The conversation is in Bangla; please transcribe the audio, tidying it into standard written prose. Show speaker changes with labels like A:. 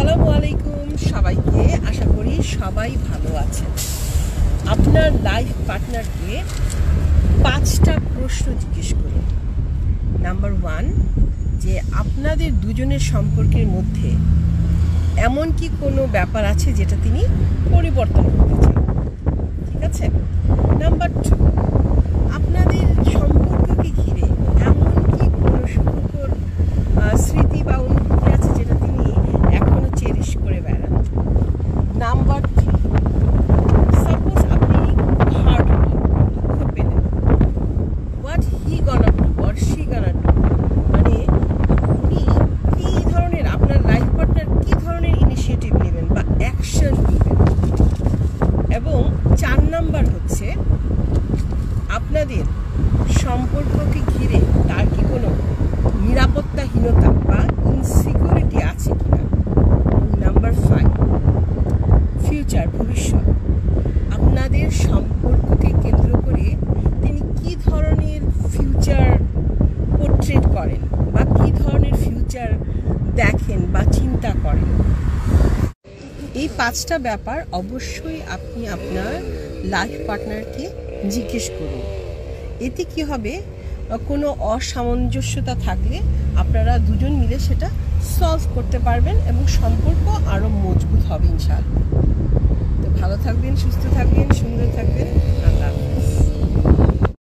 A: আসসালামু আলাইকুম সবাইকে। আশা করি সবাই ভালো আছেন। আপনার লাইফ পার্টনারকে 5টা প্রশ্ন জিজ্ঞেস করুন। নাম্বার 1, যে আপনাদের দুজনের সম্পর্কের মধ্যে এমন কি কোনো ব্যাপার আছে যেটা তিনি পরিবর্তন করতে চান? ঠিক আছে। নাম্বার 2, আপনাদের সম্পর্ককে ঘিরে এমন কি কোনো সুখকর স্মৃতি বা অনুভূতি আছে যেটা তিনি এখনো চেরিশ করে বেড়ান? নাম্বার 3, সাপোজ আপনি হার্ট হলেন, দুঃখ পেলেন, what he gonna do or she gonna do, মানে উনি কি ধরনের, আপনার লাইফ পার্টনার কি ধরনের ইনিশিয়েটিভ নেবেন বা অ্যাকশন নেবেন। এবং 4 নাম্বার হচ্ছে আপনাদের সম্পর্ককে ঘিরে তার কি কোনো নিরাপত্তাহীনতা বা ইনসিকিউরিটি আছে কিনা। নাম্বার 5, ফিউচার, ভবিষ্যৎ, আপনাদের সম্পর্ককে কেন্দ্র করে তিনি কি ধরনের ফিউচার পোর্ট্রেট করেন বা কি ধরনের ফিউচার দেখেন বা চিন্তা করেন। এই 5টা ব্যাপার অবশ্যই আপনি আপনার লাইফ পার্টনারকে জিজ্ঞেস করুন। এতে কি হবে, কোনো অসামঞ্জস্যতা থাকলে আপনারা দুজন মিলে সেটা সলভ করতে পারবেন এবং সম্পর্ক আরও মজবুত হবে ইনশাআল্লাহ। তো ভালো থাকবেন, সুস্থ থাকবেন, সুন্দর থাকবেন।